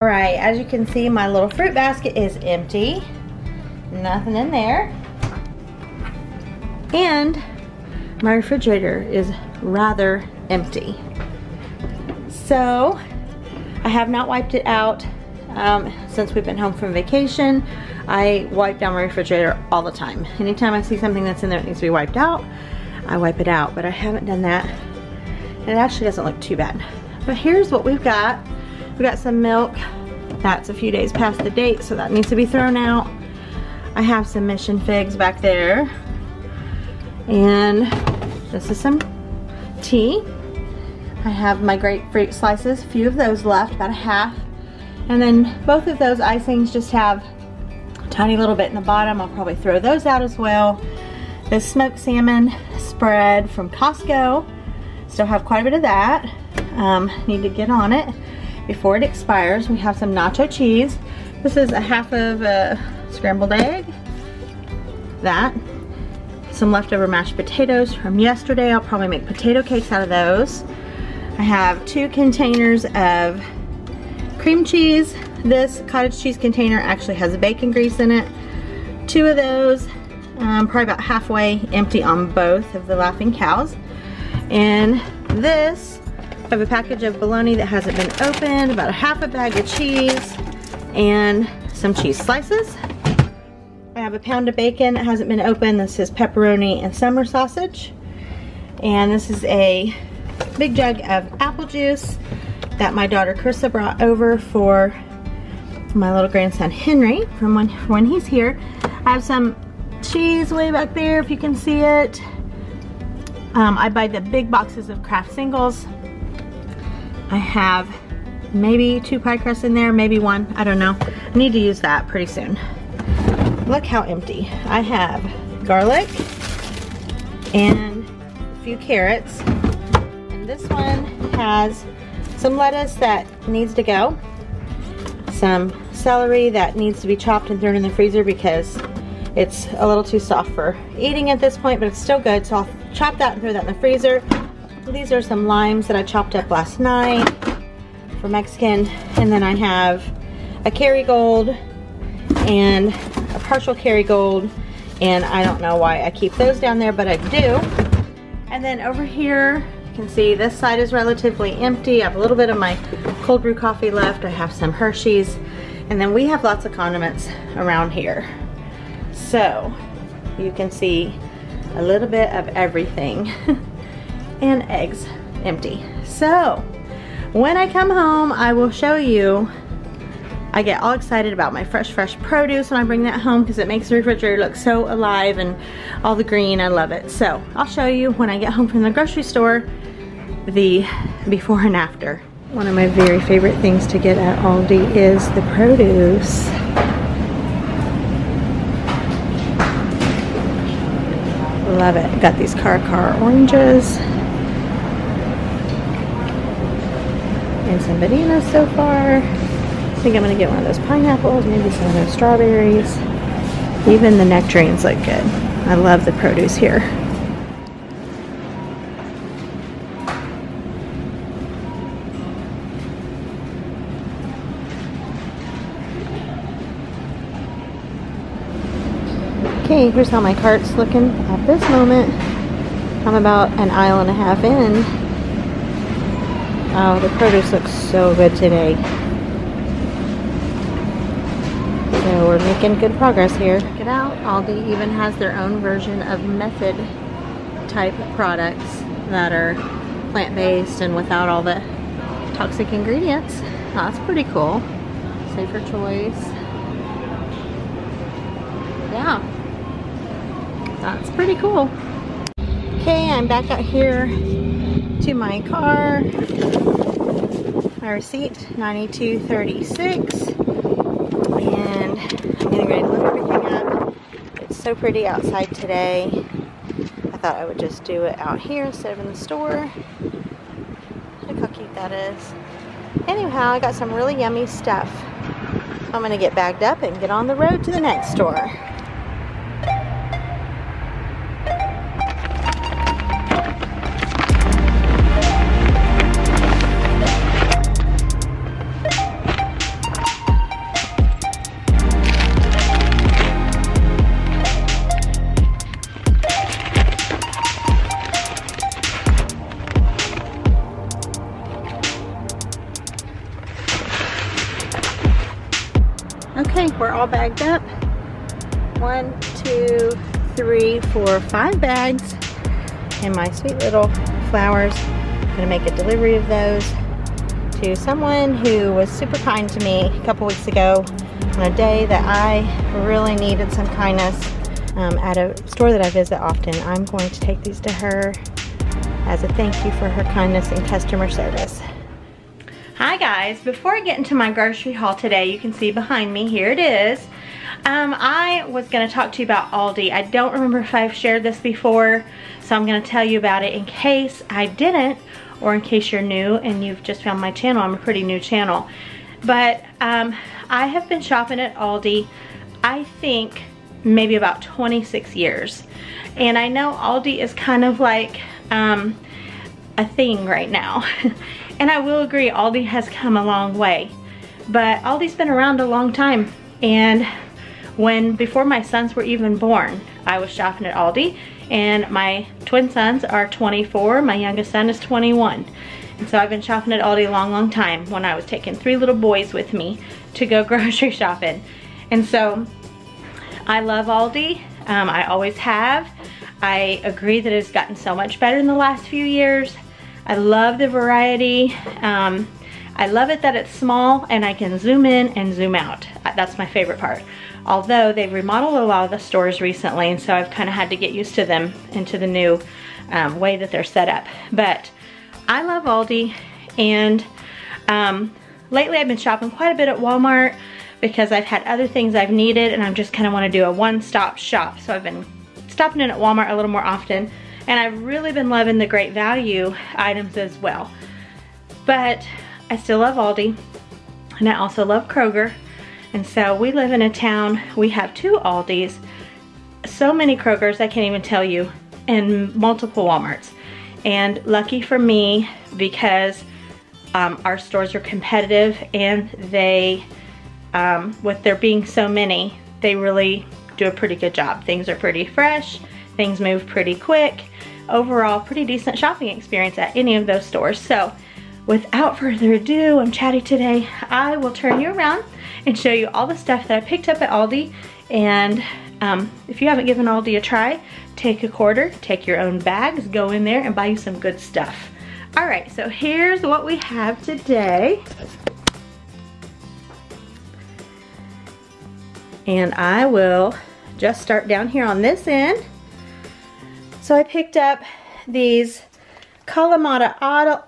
Alright, as you can see, my little fruit basket is empty. Nothing in there. And my refrigerator is rather empty. So, I have not wiped it out since we've been home from vacation. I wipe down my refrigerator all the time. Anytime I see something that's in there that needs to be wiped out, I wipe it out, but I haven't done that. And it actually doesn't look too bad. But here's what we've got. We got some milk that's a few days past the date, so that needs to be thrown out. I have some mission figs back there. And this is some tea. I have my grapefruit slices, a few of those left, about a half. And then both of those icings just have a tiny little bit in the bottom. I'll probably throw those out as well. The smoked salmon spread from Costco. Still have quite a bit of that. Need to get on it before it expires. We have some nacho cheese. This is a half of a scrambled egg. That. Some leftover mashed potatoes from yesterday. I'll probably make potato cakes out of those. I have 2 containers of cream cheese. This cottage cheese container actually has bacon grease in it. 2 of those, probably about halfway empty on both of the Laughing Cows. And this, I have a package of bologna that hasn't been opened, about a half a bag of cheese, and some cheese slices. I have a pound of bacon that hasn't been opened. This is pepperoni and summer sausage. And this is a big jug of apple juice that my daughter Carissa brought over for my little grandson Henry from when he's here. I have some cheese way back there if you can see it. I buy the big boxes of Kraft Singles. I have maybe 2 pie crusts in there, maybe 1, I don't know. I need to use that pretty soon. Look how empty. I have garlic and a few carrots. And this one has some lettuce that needs to go. Some celery that needs to be chopped and thrown in the freezer because it's a little too soft for eating at this point, but it's still good. So I'll chop that and throw that in the freezer. These are some limes that I chopped up last night for Mexican. And then I have a Kerrygold and a partial Kerrygold, and I don't know why I keep those down there, but I do. And then over here, you can see this side is relatively empty. I have a little bit of my cold brew coffee left. I have some Hershey's, and then we have lots of condiments around here. So you can see a little bit of everything. And eggs, empty. So when I come home, I will show you. I get all excited about my fresh produce when I bring that home because it makes the refrigerator look so alive and all the green. I love it. So I'll show you when I get home from the grocery store the before and after. One of my very favorite things to get at Aldi is the produce. Love it. Got these car oranges and some bananas so far. I think I'm gonna get one of those pineapples, maybe some of those strawberries. Even the nectarines look good. I love the produce here. Okay, here's how my cart's looking at this moment. I'm about an aisle and a half in. Oh, the produce looks so good today. So we're making good progress here. Check it out. Aldi even has their own version of method type products that are plant-based and without all the toxic ingredients. Oh, that's pretty cool. Safer choice. Yeah. That's pretty cool. Okay, I'm back out here to my car. My receipt, $92.36. And I'm getting ready to load everything up. It's so pretty outside today. I thought I would just do it out here instead of in the store. Look how cute that is. Anyhow, I got some really yummy stuff. I'm gonna get bagged up and get on the road to the next store. Okay, we're all bagged up. 1, 2, 3, 4, 5 bags. And my sweet little flowers. I'm gonna make a delivery of those to someone who was super kind to me a couple weeks ago on a day that I really needed some kindness at a store that I visit often. I'm going to take these to her as a thank you for her kindness and customer service. Hi guys, before I get into my grocery haul today, you can see behind me, here it is. I was going to talk to you about Aldi. I don't remember if I've shared this before, so I'm going to tell you about it in case I didn't, or in case you're new and you've just found my channel. I'm a pretty new channel. But I have been shopping at Aldi, I think maybe about 26 years. And I know Aldi is kind of like a thing right now. And I will agree, Aldi has come a long way. But Aldi's been around a long time. And before my sons were even born, I was shopping at Aldi. And my twin sons are 24, my youngest son is 21. And so I've been shopping at Aldi a long, long time, when I was taking 3 little boys with me to go grocery shopping. And so I love Aldi, I always have. I agree that it's gotten so much better in the last few years. I love the variety. I love it that it's small and I can zoom in and zoom out. That's my favorite part. Although they've remodeled a lot of the stores recently, and so I've kind of had to get used to them and to the new way that they're set up. But I love Aldi, and lately I've been shopping quite a bit at Walmart because I've had other things I've needed and I just kind of want to do a one-stop shop. So I've been stopping in at Walmart a little more often, and I've really been loving the great value items as well. But I still love Aldi, and I also love Kroger. And so we live in a town, we have 2 Aldis, so many Krogers I can't even tell you, and multiple Walmarts. And lucky for me, because our stores are competitive, and they, with there being so many, they really do a pretty good job. Things are pretty fresh, things move pretty quick. Overall, pretty decent shopping experience at any of those stores. So without further ado, I'm chatty today, I will turn you around and show you all the stuff that I picked up at Aldi. And if you haven't given Aldi a try, take a quarter, take your own bags, go in there and buy you some good stuff. All right, so here's what we have today. And I will just start down here on this end. So I picked up these Kalamata olives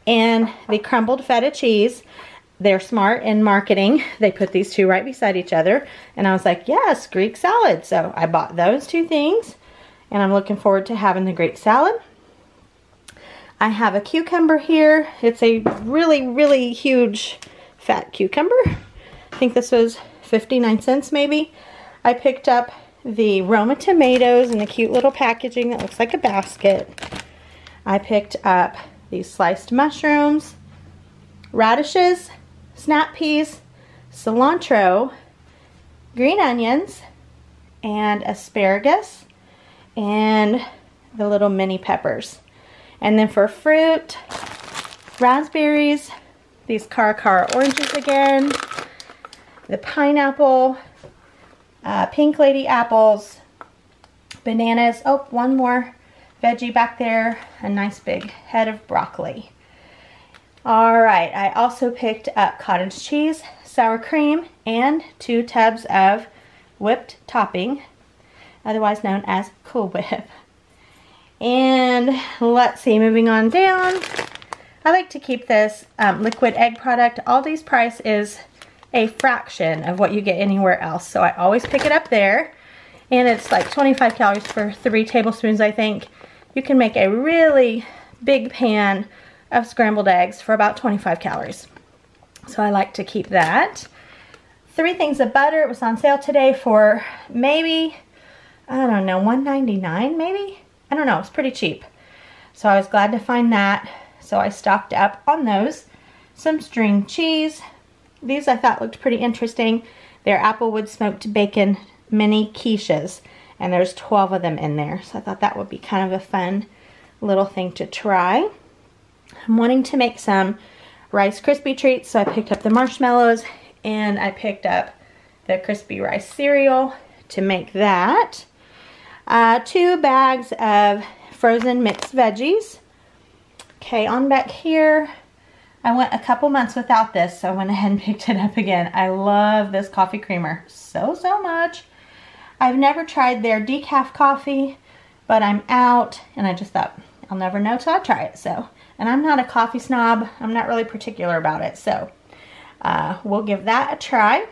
and the crumbled feta cheese. They're smart in marketing. They put these 2 right beside each other. And I was like, yes, Greek salad. So I bought those 2 things. And I'm looking forward to having the Greek salad. I have a cucumber here. It's a really, really huge fat cucumber. I think this was 59 cents maybe. I picked up the Roma tomatoes in the cute little packaging that looks like a basket. I picked up these sliced mushrooms, radishes, snap peas, cilantro, green onions, and asparagus, and the little mini peppers. And then for fruit, raspberries, these Cara oranges again, the pineapple, pink lady apples, bananas, oh, one more veggie back there, a nice big head of broccoli. All right, I also picked up cottage cheese, sour cream, and 2 tubs of whipped topping, otherwise known as Cool Whip. And let's see, moving on down, I like to keep this liquid egg product. Aldi's price is a fraction of what you get anywhere else, so I always pick it up there. And it's like 25 calories for 3 tablespoons, I think. You can make a really big pan of scrambled eggs for about 25 calories. So I like to keep that. 3 things of butter. It was on sale today for maybe, I don't know, $1.99 maybe? I don't know, it's pretty cheap. So I was glad to find that. So I stocked up on those. Some string cheese. These I thought looked pretty interesting. They're Applewood smoked bacon mini quiches, and there's 12 of them in there. So I thought that would be kind of a fun little thing to try. I'm wanting to make some Rice Krispie treats, so I picked up the marshmallows and I picked up the crispy rice cereal to make that. 2 bags of frozen mixed veggies. Okay, on back here, I went a couple months without this, so I went ahead and picked it up again. I love this coffee creamer so much. I've never tried their decaf coffee, but I'm out, and I just thought, I'll never know till I try it. So, and I'm not a coffee snob. I'm not really particular about it, so we'll give that a try.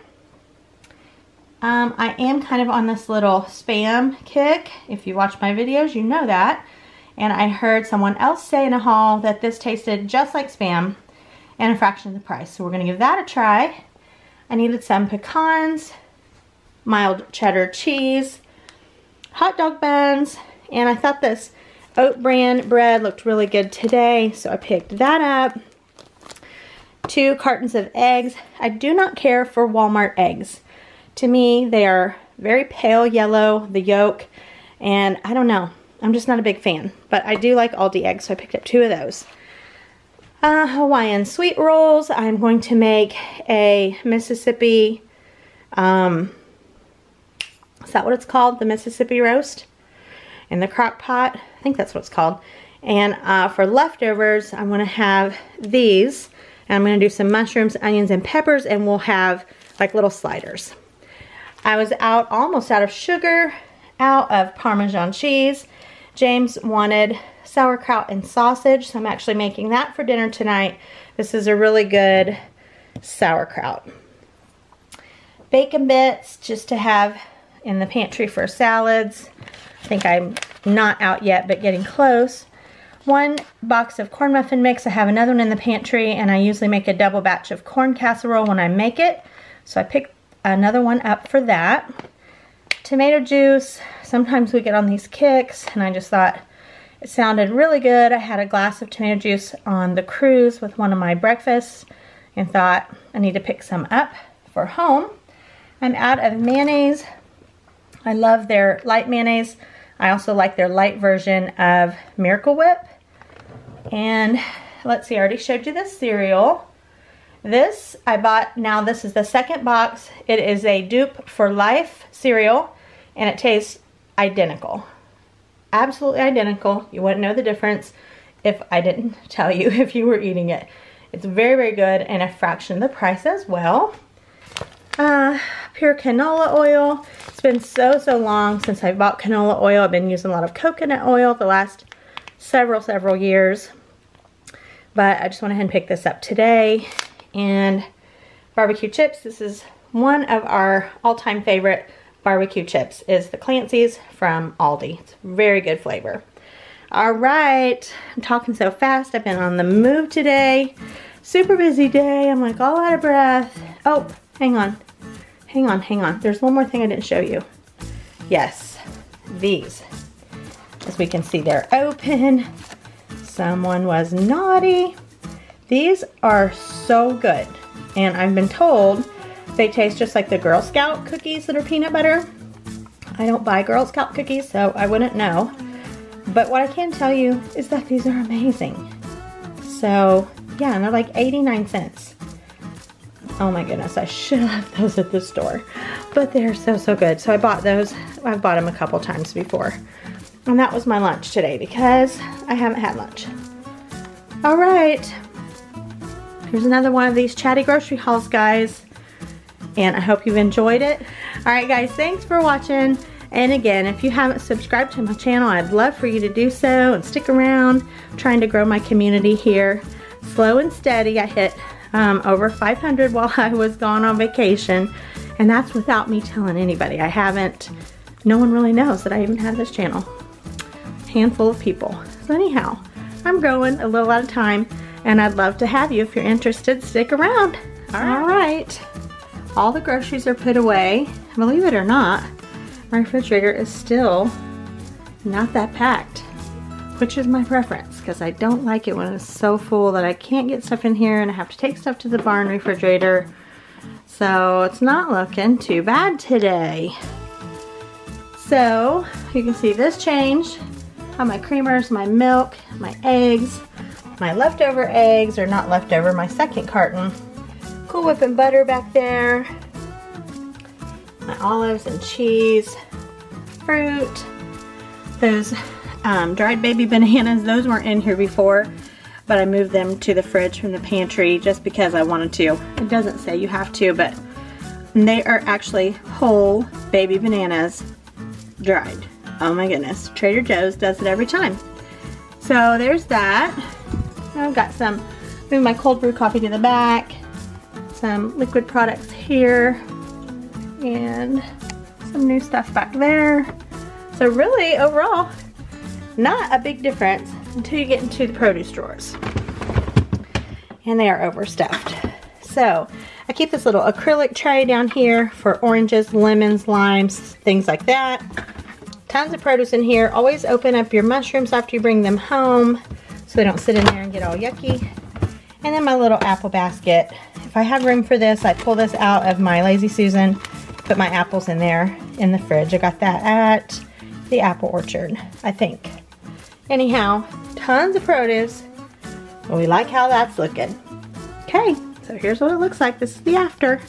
I am kind of on this little spam kick. If you watch my videos, you know that. And I heard someone else say in a haul that this tasted just like spam and a fraction of the price. So we're going to give that a try. I needed some pecans, mild cheddar cheese, hot dog buns, and I thought this oat bran bread looked really good today, so I picked that up. 2 cartons of eggs. I do not care for Walmart eggs. To me, they are very pale yellow, the yolk, and I don't know. I'm just not a big fan, but I do like Aldi eggs, so I picked up 2 of those. Hawaiian sweet rolls. I'm going to make a Mississippi, is that what it's called? The Mississippi roast in the crock pot. I think that's what it's called. And for leftovers, I'm going to have these. And I'm going to do some mushrooms, onions, and peppers, and we'll have like little sliders. I was almost out of sugar, out of Parmesan cheese. James wanted sauerkraut and sausage, so I'm actually making that for dinner tonight. This is a really good sauerkraut. Bacon bits just to have in the pantry for salads. I think I'm not out yet, but getting close. 1 box of corn muffin mix. I have another one in the pantry, and I usually make a double batch of corn casserole when I make it. So I picked another one up for that. Tomato juice. Sometimes we get on these kicks, and I just thought it sounded really good. I had a glass of tomato juice on the cruise with one of my breakfasts and thought I need to pick some up for home. I'm out of mayonnaise. I love their light mayonnaise. I also like their light version of Miracle Whip. And let's see, I already showed you this cereal. This I bought, now this is the 2nd box. It is a dupe for life cereal, and it tastes identical. Absolutely identical. You wouldn't know the difference if I didn't tell you if you were eating it. It's very good, and a fraction of the price as well. Pure canola oil. It's been so long since I bought canola oil. I've been using a lot of coconut oil the last several years. But I just went ahead and picked this up today. And barbecue chips. This is one of our all-time favorite barbecue chips, is the Clancy's from Aldi. It's very good flavor. Alright, I'm talking so fast. I've been on the move today. Super busy day. I'm like all out of breath. Oh, hang on. There's one more thing I didn't show you. Yes, these. As we can see, they're open. Someone was naughty. These are so good. And I've been told they taste just like the Girl Scout cookies that are peanut butter. I don't buy Girl Scout cookies, so I wouldn't know. But what I can tell you is that these are amazing. So, yeah, and they're like 89 cents. Oh my goodness, I should have left those at the store. But they're so good. So I bought those. I've bought them a couple times before. And that was my lunch today because I haven't had lunch. All right. Here's another one of these chatty grocery hauls, guys. And I hope you've enjoyed it. All right, guys, thanks for watching. And again, if you haven't subscribed to my channel, I'd love for you to do so and stick around. I'm trying to grow my community here. Slow and steady. I hit over 500 while I was gone on vacation. And that's without me telling anybody. No one really knows that I even have this channel. Handful of people. So anyhow, I'm growing a little at a time, and I'd love to have you. If you're interested, stick around. All right. All the groceries are put away. Believe it or not, my refrigerator is still not that packed, which is my preference because I don't like it when it's so full that I can't get stuff in here and I have to take stuff to the barn refrigerator. So it's not looking too bad today. So you can see this changed. Have my creamers, my milk, my eggs, my leftover eggs, or not leftover, my second carton. Cool Whip and butter back there. My olives and cheese, fruit. Those dried baby bananas, those weren't in here before, but I moved them to the fridge from the pantry just because I wanted to. It doesn't say you have to, but they are actually whole baby bananas dried. Oh my goodness, Trader Joe's does it every time. So there's that. I've got some, move my cold brew coffee to the back, some liquid products here, and some new stuff back there. So really, overall, not a big difference until you get into the produce drawers. And they are overstuffed. So I keep this little acrylic tray down here for oranges, lemons, limes, things like that. Tons of produce in here. Always open up your mushrooms after you bring them home so they don't sit in there and get all yucky. And then my little apple basket. If I have room for this, I pull this out of my Lazy Susan, put my apples in there in the fridge. I got that at the apple orchard, I think. Anyhow, tons of produce. We like how that's looking. Okay, so here's what it looks like. This is the after.